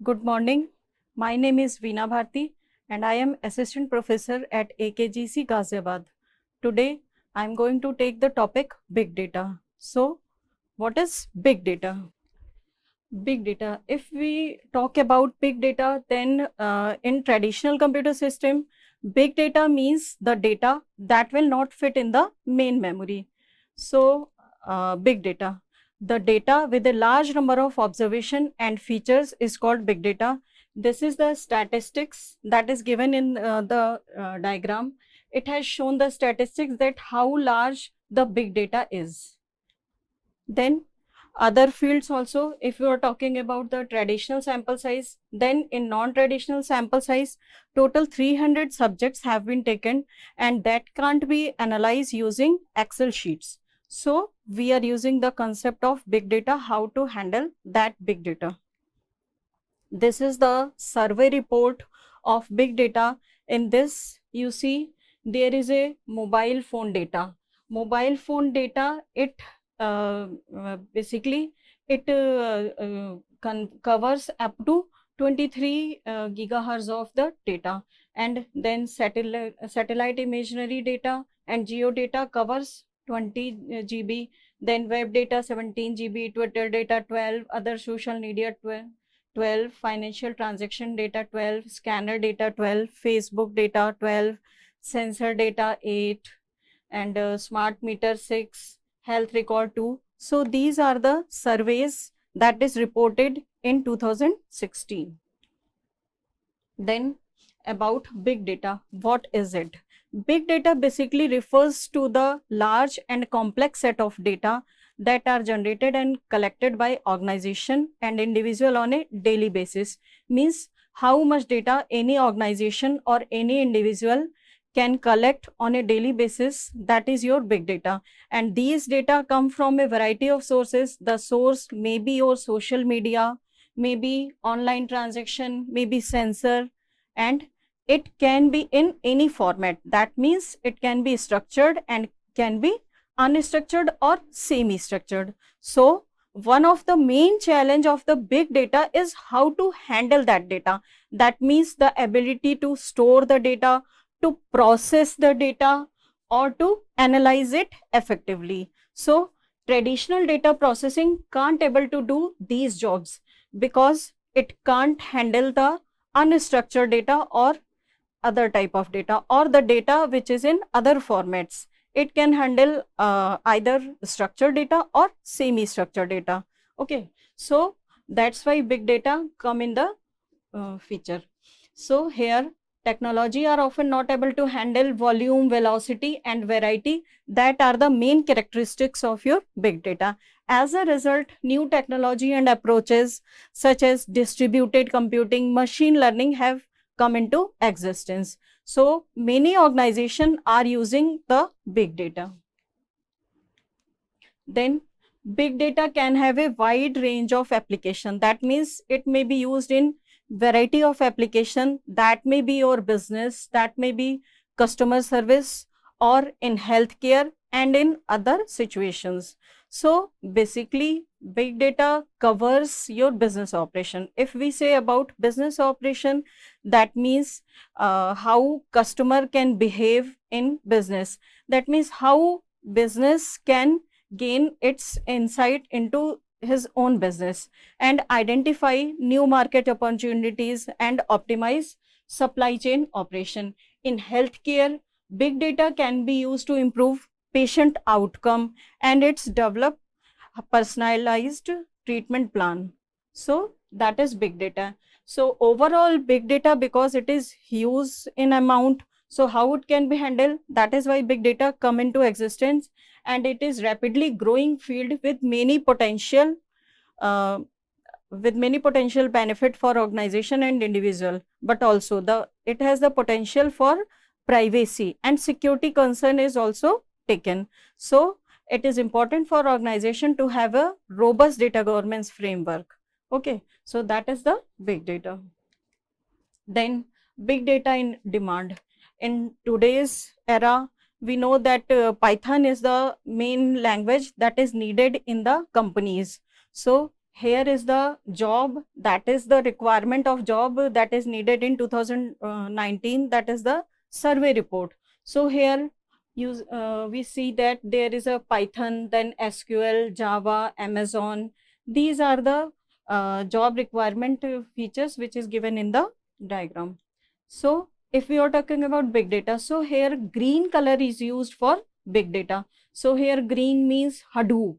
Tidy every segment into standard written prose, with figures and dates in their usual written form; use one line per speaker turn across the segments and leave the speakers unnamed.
Good morning. My name is Veena Bharti and I am Assistant Professor at AKGEC Ghaziabad. Today I am going to take the topic Big Data. So, what is Big Data? Big data. If we talk about big data, then in traditional computer system, big data means the data that will not fit in the main memory. So, big data. The data with a large number of observation and features is called big data. This is the statistics that is given in the diagram. It has shown the statistics that how large the big data is. Then other fields also, if you are talking about the traditional sample size, then in non-traditional sample size, total 300 subjects have been taken and that can't be analyzed using Excel sheets. So we are using the concept of big data, how to handle that big data. This is the survey report of big data. In this, you see there is a mobile phone data. Mobile phone data, it basically it covers up to 23 gigahertz of the data, and then satellite imagery data and geo data covers 20 GB, then web data 17 GB, Twitter data 12, other social media 12, financial transaction data 12, scanner data 12, Facebook data 12, sensor data 8, and smart meter 6, health record 2. So these are the surveys that is reported in 2016. Then about big data, what is it? Big data basically refers to the large and complex set of data that are generated and collected by organization and individual on a daily basis. Means how much data any organization or any individual can collect on a daily basis, that is your big data. And these data come from a variety of sources. The source may be your social media, maybe online transaction, maybe sensor, and it can be in any format. That means it can be structured and can be unstructured or semi-structured. So one of the main challenge of the big data is how to handle that data. That means the ability to store the data, to process the data, or to analyze it effectively. So traditional data processing can't able to do these jobs because it can't handle the unstructured data or other type of data or the data which is in other formats. It can handle either structured data or semi-structured data. Okay, so that's why big data come in the feature. So here technology are often not able to handle volume, velocity and variety that are the main characteristics of your big data. As a result, new technology and approaches such as distributed computing, machine learning have come into existence. So many organizations are using the big data. Then big data can have a wide range of application. That means it may be used in variety of application. That may be your business, that may be customer service, or in healthcare and in other situations. So basically big data covers your business operation. If we say about business operation, that means how customer can behave in business. That means how business can gain its insight into his own business and identify new market opportunities and optimize supply chain operation. In healthcare, big data can be used to improve patient outcome and it's develop a personalized treatment plan. So that is big data. So overall big data, because it is huge in amount, so how it can be handled, that is why big data come into existence, and it is rapidly growing field with many potential benefit for organization and individual, but also it has the potential for privacy and security concern is also taken. So it is important for organization to have a robust data governance framework. Okay, so that is the big data. Then big data in demand. In today's era, we know that Python is the main language that is needed in the companies. So here is the job, that is the requirement of job that is needed in 2019, that is the survey report. So here we see that there is a Python, then SQL, Java, Amazon. These are the job requirement features which is given in the diagram. So if we are talking about big data, so here green color is used for big data. So here green means Hadoop.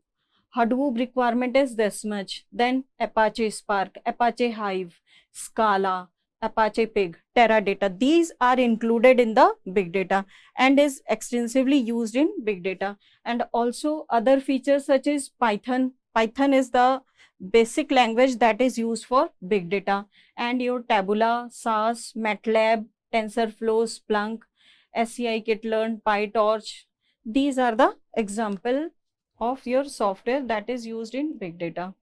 Hadoop requirement is this much. Then Apache Spark, Apache Hive, Scala, Apache Pig, Teradata. These are included in the big data and is extensively used in big data. And also other features such as Python. Python is the basic language that is used for big data. And your Tabula, SAS, MATLAB, TensorFlow, Splunk, SCI Kitlearn, PyTorch. These are the example of your software that is used in big data.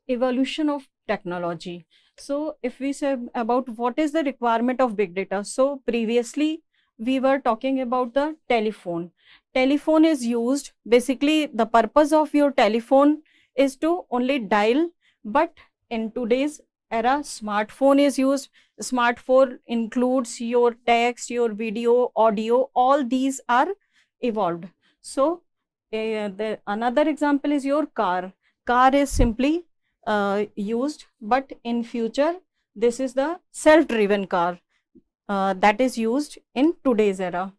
Evolution of technology. So if we say about what is the requirement of big data, so previously we were talking about the telephone. Telephone is used, basically the purpose of your telephone is to only dial, but in today's era smartphone is used. Smartphone includes your text, your video, audio, all these are evolved. So another example is your car. Car is simply used, but in future this is the self-driven car that is used in today's era.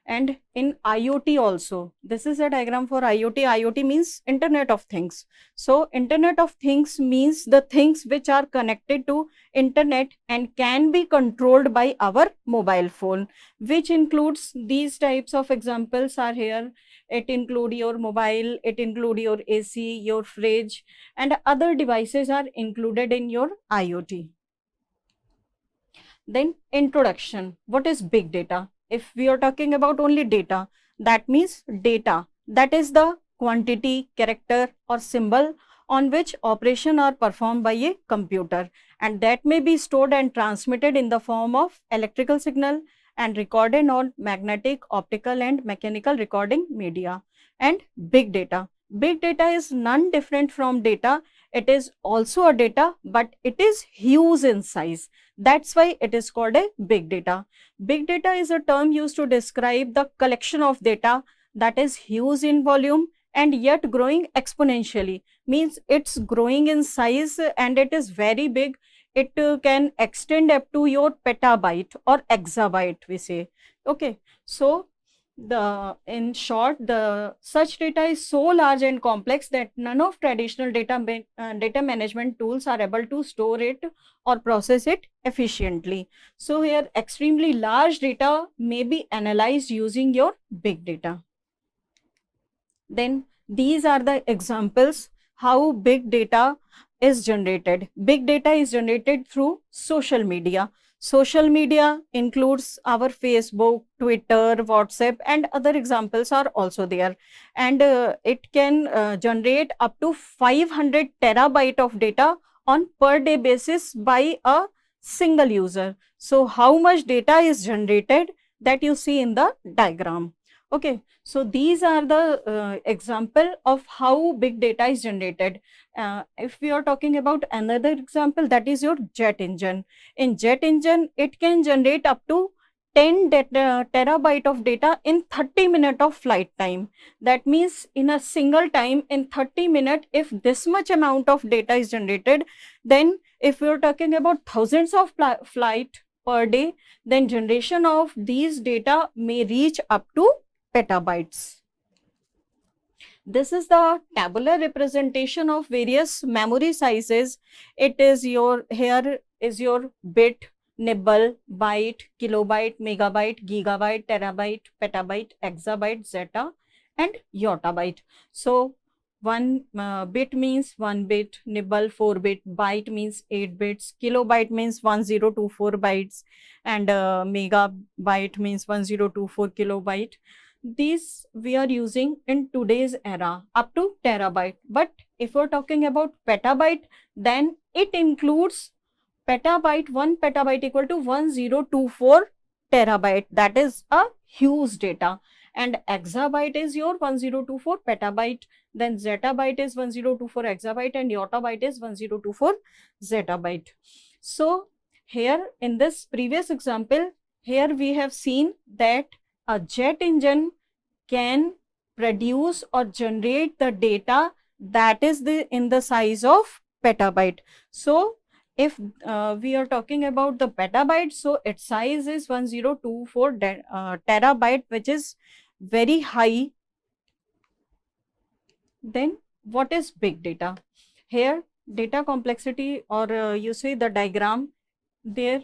And in IoT also, this is a diagram for IoT. IoT means Internet of Things. So Internet of Things means the things which are connected to Internet and can be controlled by our mobile phone, which includes these types of examples are here. It include your mobile, it include your AC, your fridge, and other devices are included in your IoT. Then introduction. What is big data? If we are talking about only data, that means data, that is the quantity, character or symbol on which operation are performed by a computer, and that may be stored and transmitted in the form of electrical signal and recorded on magnetic, optical and mechanical recording media. And big data. Big data is none different from data. It is also a data, but it is huge in size. That's why it is called a big data. Big data is a term used to describe the collection of data that is huge in volume and yet growing exponentially. Means it's growing in size and it is very big. It can extend up to your petabyte or exabyte, we say. Okay, so in short, the such data is so large and complex that none of traditional data management tools are able to store it or process it efficiently. So here extremely large data may be analyzed using your big data. Then these are the examples how big data is generated. Big data is generated through social media. Social media includes our Facebook, Twitter, WhatsApp, and other examples are also there. And it can generate up to 500 terabyte of data on per day basis by a single user. So how much data is generated, that you see in the diagram. Okay, so these are the example of how big data is generated. If we are talking about another example, that is your jet engine. In jet engine, it can generate up to 10 terabyte of data in 30 minutes of flight time. That means in a single time, in 30 minutes, if this much amount of data is generated, then if we are talking about thousands of flight per day, then generation of these data may reach up to petabytes. This is the tabular representation of various memory sizes. It is your, here is your bit, nibble, byte, kilobyte, megabyte, gigabyte, terabyte, petabyte, exabyte, zeta and yottabyte. So one bit means 1 bit, nibble 4 bit, byte means 8 bits, kilobyte means 1024 bytes, and megabyte means 1024 kilobyte. These we are using in today's era up to terabyte. But if we're talking about petabyte, then it includes petabyte. 1 petabyte equal to 1024 terabyte. That is a huge data. and exabyte is your 1024 petabyte, then zettabyte is 1024 exabyte, and yottabyte is 1024 zettabyte. So here in this previous example, here we have seen that a jet engine can produce or generate the data that is in the size of petabyte. So if we are talking about the petabyte, so its size is 1024 terabyte, which is very high. Then what is big data? Here data complexity, or you see the diagram there,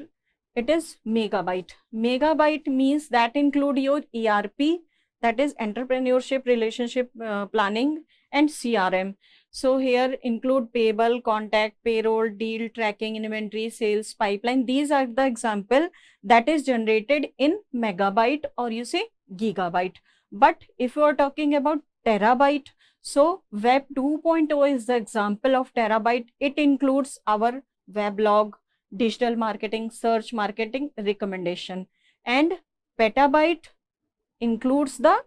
it is megabyte. Megabyte means that include your ERP, that is entrepreneurship relationship planning, and CRM. So here include payable, contact, payroll, deal tracking, inventory, sales, pipeline. These are the example that is generated in megabyte, or you say gigabyte. But if you are talking about terabyte, so web 2.0 is the example of terabyte. It includes our weblog, digital marketing, search marketing, recommendation, and petabyte includes the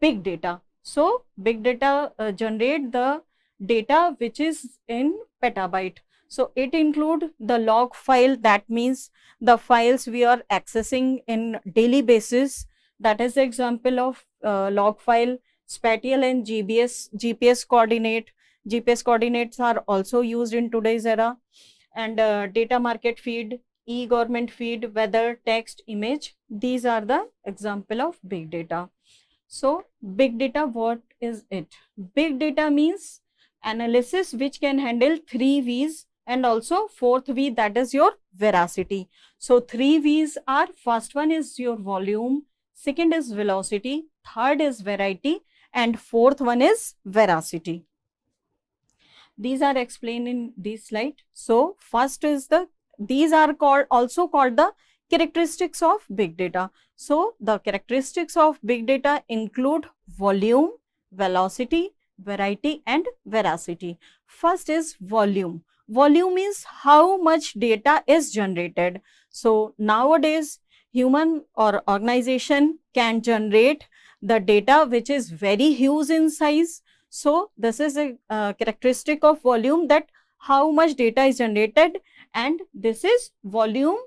big data. So big data generate the data which is in petabyte. So it include the log file, that means the files we are accessing in daily basis. That is the example of log file. Spatial and GPS coordinate. GPS coordinates are also used in today's era. And data market feed, e-government feed, weather, text, image. These are the example of big data. So big data, what is it? Big data means analysis which can handle 3 V's and also 4th V, that is your veracity. So 3 V's are, first one is your volume, second is velocity, third is variety, and fourth one is veracity. These are explained in this slide. So first is these are also called the characteristics of big data. So the characteristics of big data include volume, velocity, variety, and veracity. First is volume. Volume is how much data is generated. So nowadays human or organization can generate the data which is very huge in size. So this is a characteristic of volume, that how much data is generated, and this is volume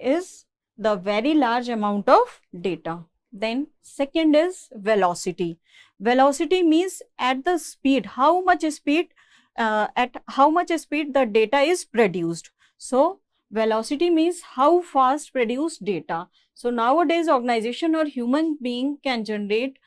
is the very large amount of data. Then second is velocity. Velocity means at the speed, how much speed the data is produced. So velocity means how fast produced data. So nowadays organization or human being can generate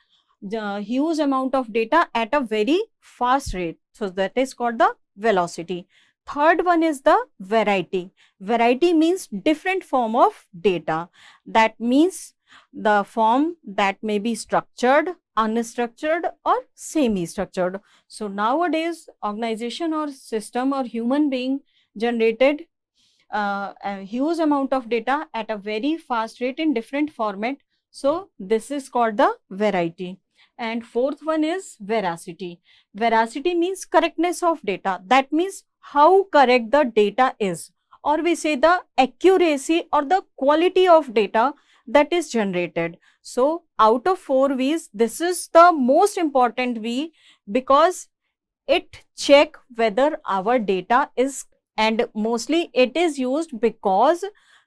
the huge amount of data at a very fast rate. So that is called the velocity. Third one is the variety. Variety means different form of data. That means the form that may be structured, unstructured, or semi-structured. So nowadays organization or system or human being generated a huge amount of data at a very fast rate in different format. So this is called the variety. And fourth one is veracity. Veracity means correctness of data. That means how correct the data is, or we say the accuracy or the quality of data that is generated. So out of 4 V's, this is the most important V, because it check whether our data is, and mostly it is used because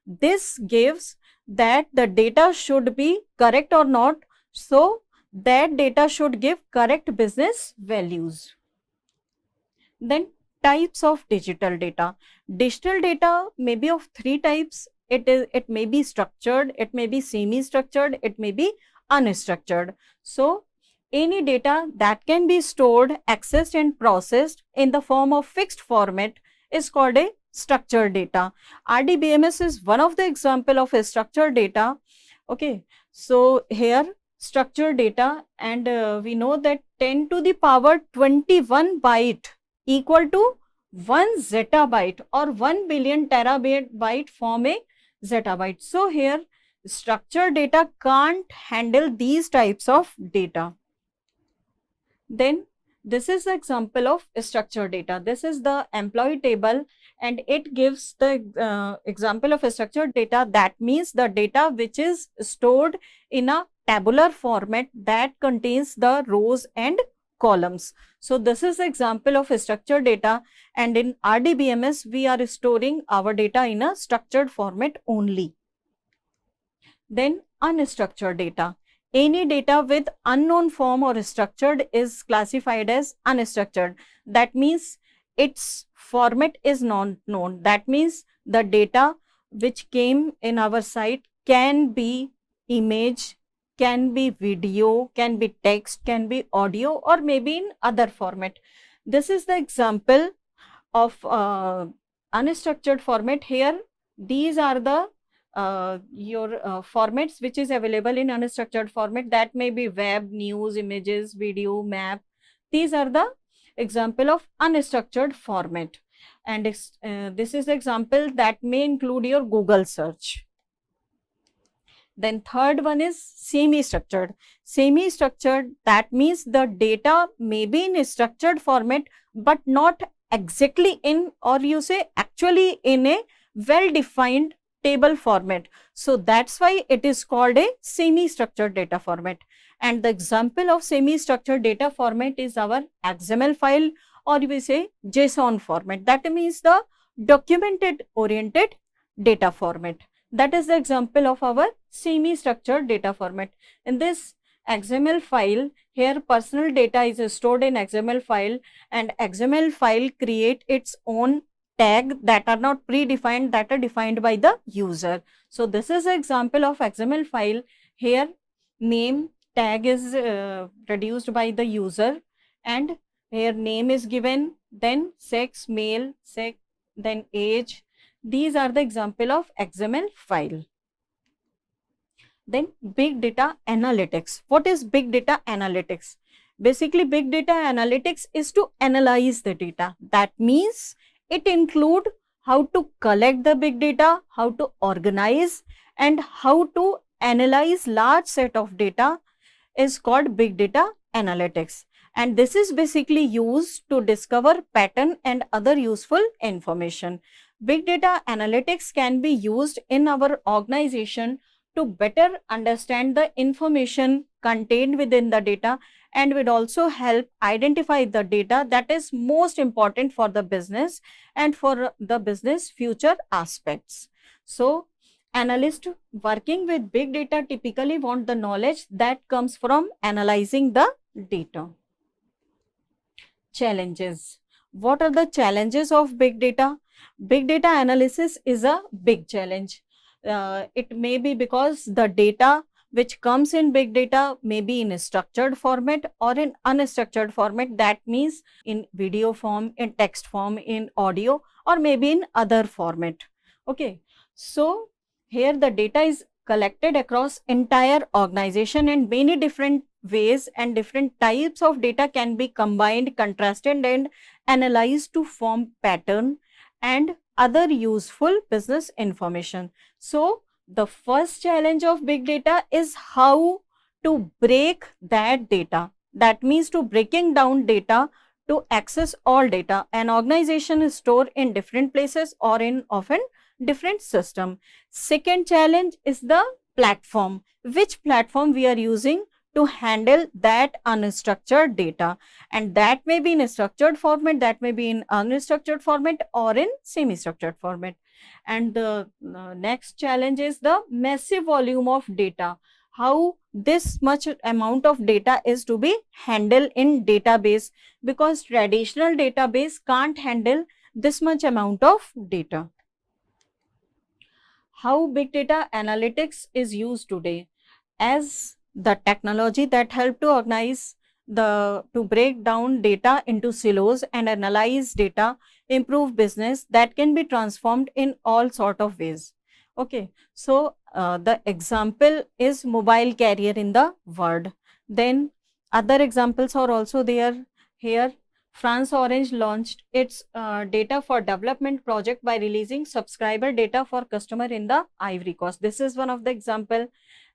this gives that the data should be correct or not. So that data should give correct business values. Then types of digital data. Digital data may be of 3 types. It may be structured, it may be semi-structured, it may be unstructured. So any data that can be stored, accessed, and processed in the form of fixed format is called a structured data. RDBMS is one of the example of a structured data. Okay, so here structured data, and we know that 10 to the power 21 byte equal to 1 zettabyte, or 1 billion terabyte form a zettabyte. So here structured data can't handle these types of data. Then this is the example of structured data. This is the employee table, and it gives the example of a structured data. That means the data which is stored in a tabular format that contains the rows and columns. So this is example of structured data, and in RDBMS we are storing our data in a structured format only. Then unstructured data. Any data with unknown form or structured is classified as unstructured. That means its format is not known. That means the data which came in our site can be image, can be video, can be text, can be audio, or maybe in other format. This is the example of unstructured format. Here these are the your formats which is available in unstructured format. That may be web, news, images, video, map. These are the example of unstructured format, and this is example that may include your Google search. Then third one is semi-structured. Semi-structured, that means the data may be in a structured format but not exactly in, or you say actually in, a well-defined table format. So that's why it is called a semi-structured data format. And the example of semi-structured data format is our XML file, or we say JSON format. That means the documented oriented data format. That is the example of our semi-structured data format. In this XML file, here personal data is stored in XML file, and XML file create its own tag that are not predefined, that are defined by the user. So this is an example of XML file. Here name tag is produced by the user, and here name is given, then sex, male, sex, then age. These are the example of XML file. Then big data analytics. What is big data analytics? Basically, big data analytics is to analyze the data. That means it include how to collect the big data, how to organize, and how to analyze large set of data is called big data analytics. And this is basically used to discover pattern and other useful information. Big data analytics can be used in our organization to better understand the information contained within the data, and would also help identify the data that is most important for the business and for the business future aspects. So analysts working with big data typically want the knowledge that comes from analyzing the data. Challenges. What are the challenges of big data? Big data analysis is a big challenge. It may be because the data which comes in big data may be in a structured format or in unstructured format. That means in video form, in text form, in audio, or maybe in other format. Okay, so here the data is collected across entire organization in many different ways, and different types of data can be combined, contrasted, and analyzed to form pattern and other useful business information. So the first challenge of big data is how to break that data. That means to breaking down data to access all data. An organization is stored in different places or in often different system. Second challenge is the platform. Which platform we are using to handle that unstructured data, and that may be in a structured format, that may be in unstructured format, or in semi-structured format. And the next challenge is the massive volume of data. How this much amount of data is to be handled in database, because traditional database can't handle this much amount of data. How big data analytics is used today as the technology that help to organize to break down data into silos and analyze data, improve business that can be transformed in all sort of ways. Okay, so the example is mobile carrier in the world. Then other examples are also there. Here France Orange launched its data for development project by releasing subscriber data for customer in the Ivory Coast. This is one of the example.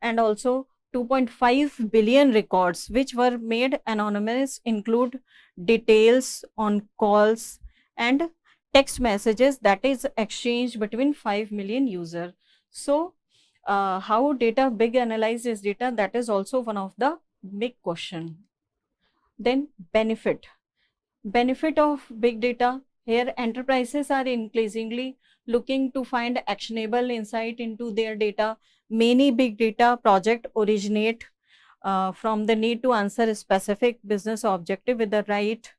And also 2.5 billion records which were made anonymous include details on calls and text messages that is exchanged between 5 million users. So How data big analyze this data, that is also one of the big question. Then benefit of big data. Here enterprises are increasingly looking to find actionable insight into their data. Many big data projects originate from the need to answer a specific business objective with the right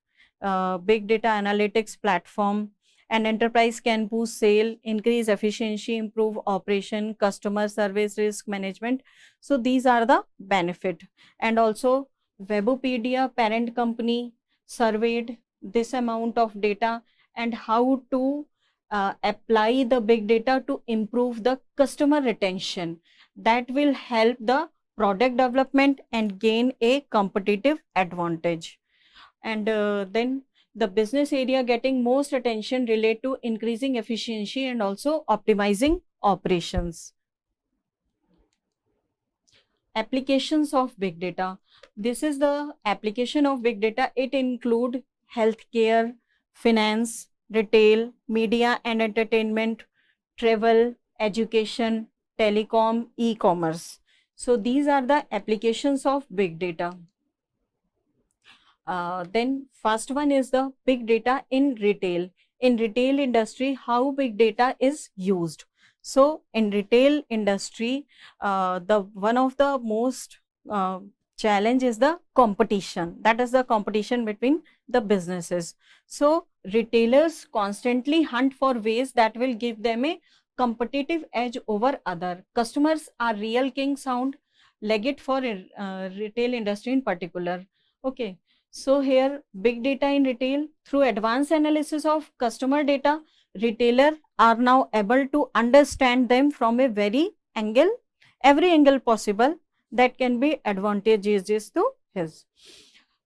big data analytics platform. An enterprise can boost sale, increase efficiency, improve operation, customer service, risk management. So these are the benefit. And also Webopedia parent company surveyed this amount of data and how to apply the big data to improve the customer retention. That will help the product development and gain a competitive advantage. And then the business area getting most attention relate to increasing efficiency and also optimizing operations. Applications of big data. This is the application of big data. It include healthcare, finance, retail, media and entertainment, travel, education, telecom, e-commerce. So these are the applications of big data. Then first one is the big data in retail. In retail industry, how big data is used. So in retail industry, the one of the most challenge is the competition. That is the competition between the businesses. So retailers constantly hunt for ways that will give them a competitive edge over other. Customers are real king sound legit for retail industry in particular. Okay. So here big data in retail, through advanced analysis of customer data, retailer are now able to understand them from a every angle possible that can be advantageous to his.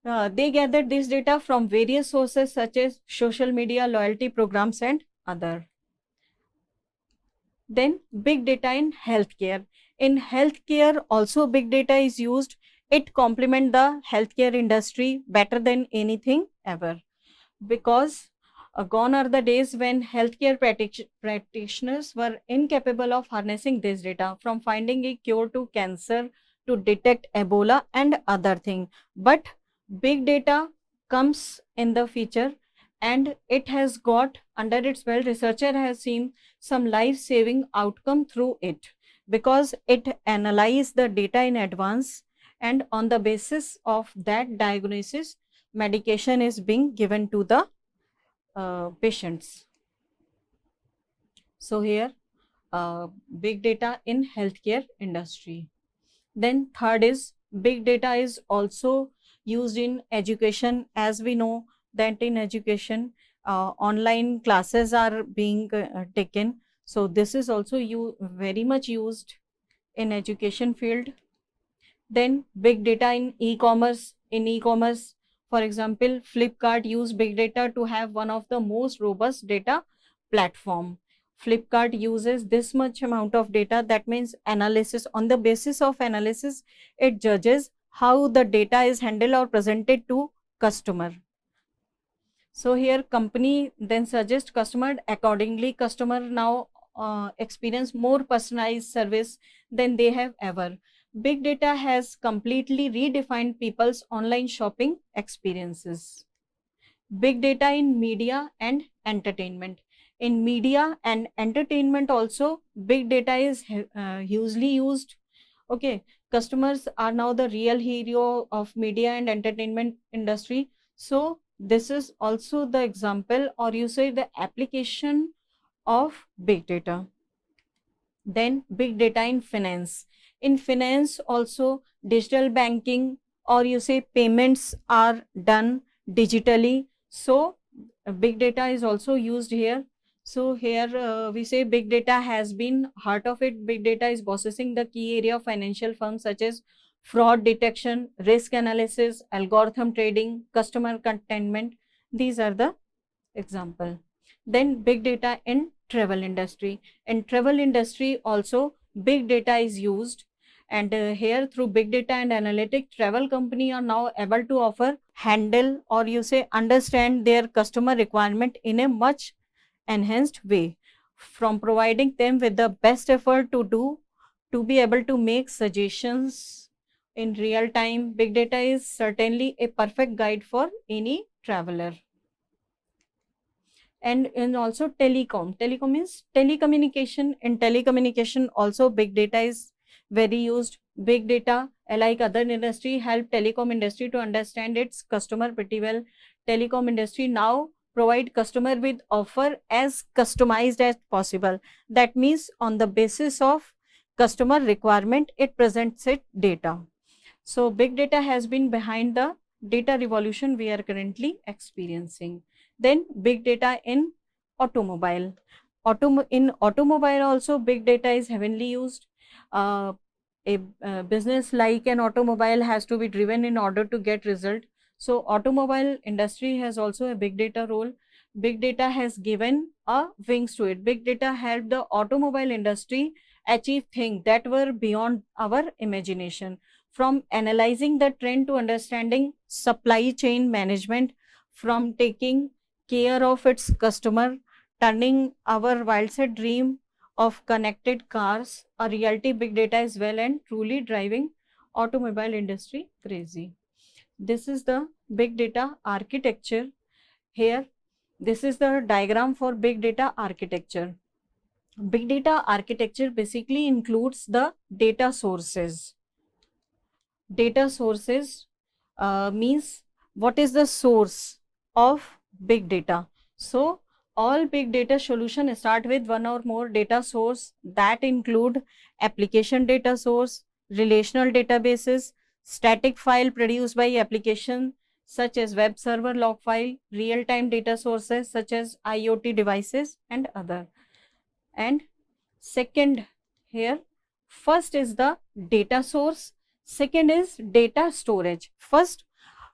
They gathered this data from various sources such as social media, loyalty programs and other. Then big data in healthcare. In healthcare also big data is used. It complement the healthcare industry better than anything ever, because gone are the days when healthcare practitioners were incapable of harnessing this data, from finding a cure to cancer to detect Ebola and other thing. But big data comes in the future and it has got under its belt. Researcher has seen some life-saving outcome through it, because it analyzes the data in advance, and on the basis of that diagnosis, medication is being given to the patients. So here big data in healthcare industry. Then third is big data is also used in education. As we know that in education online classes are being taken, so this is also very much used in education field. Then big data in e-commerce. In e-commerce, for example, Flipkart use big data to have one of the most robust data platform. Flipkart uses this much amount of data, that means analysis. On the basis of analysis, it judges how the data is handled or presented to customer. So here company then suggest customer accordingly. Customer now experience more personalized service than they have ever. Big data has completely redefined people's online shopping experiences. Big data in media and entertainment. In media and entertainment also, big data is hugely used. Okay, customers are now the real hero of media and entertainment industry. So this is also the example, or you say the application of big data. Then big data in finance. In finance also, digital banking, or you say payments are done digitally. So big data is also used here. So here we say big data has been heart of it. Big data is processing the key area of financial firms such as fraud detection, risk analysis, algorithm trading, customer containment. These are the example. Then big data in travel industry. In travel industry also big data is used, and here through big data and analytic, travel company are now able to offer, handle, or you say understand their customer requirement in a much enhanced way, from providing them with the best effort to do to be able to make suggestions in real time. Big data is certainly a perfect guide for any traveler. And also telecom means telecommunication. In telecommunication also big data is very used. Big data, like other industry, help telecom industry to understand its customer pretty well. Telecom industry now provide customer with offer as customized as possible. That means on the basis of customer requirement it presents it data. So big data has been behind the data revolution we are currently experiencing. Then big data in automobile. In automobile also big data is heavily used. A business like an automobile has to be driven in order to get result. So automobile industry has also a big data role. Big data has given a wings to it. Big data helped the automobile industry achieve things that were beyond our imagination, from analyzing the trend to understanding supply chain management, from taking care of its customer, turning our wildest dream of connected cars a reality. Big data is well and truly driving automobile industry crazy. This is the big data architecture. Here, this is the diagram for big data architecture. Big data architecture basically includes the data sources. Data sources means what is the source of big data. So all big data solution start with one or more data source that include application data source, relational databases, static file produced by application such as web server log file, real-time data sources such as IoT devices and other. And second, here first is the data source, second is data storage. First,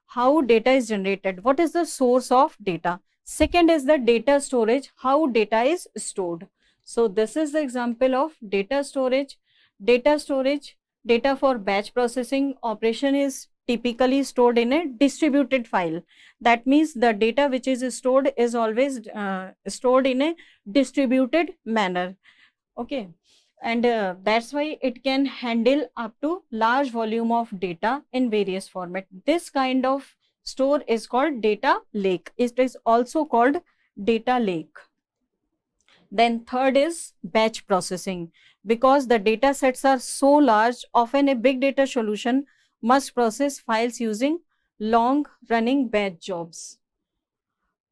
how data is generated, what is the source of data. Second is the data storage, how data is stored. So this is the example of data storage. Data for batch processing operation is typically stored in a distributed file. That means the data which is stored is always stored in a distributed manner. Okay, and that's why it can handle up to large volume of data in various format. This kind of store is called data lake. It is also called data lake. Then third is batch processing. Because the data sets are so large, often a big data solution must process files using long running batch jobs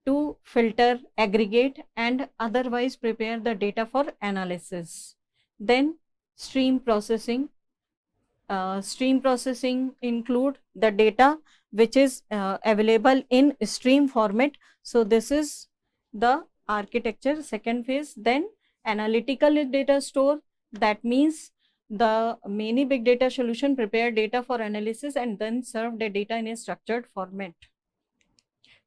to filter, aggregate, and otherwise prepare the data for analysis. Then stream processing. Stream processing include the data which is available in stream format. So this is the architecture, second phase. Then analytical data store. That means the many big data solution prepare data for analysis and then serve the data in a structured format.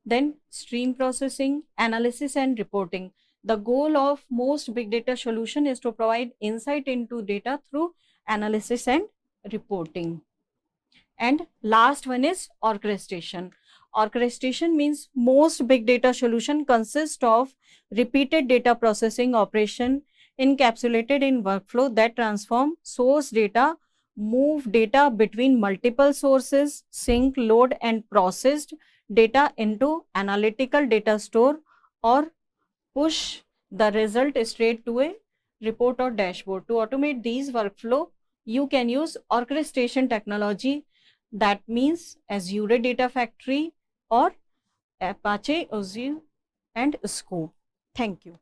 Then stream processing, analysis and reporting. The goal of most big data solution is to provide insight into data through analysis and reporting. And last one is orchestration. Orchestration means most big data solution consist of repeated data processing operation encapsulated in workflow that transform source data, move data between multiple sources, sync, load and processed data into analytical data store, or push the result straight to a report or dashboard. To automate these workflow, you can use orchestration technology. That means Azure Data Factory or Apache Azure and Scope. Thank you.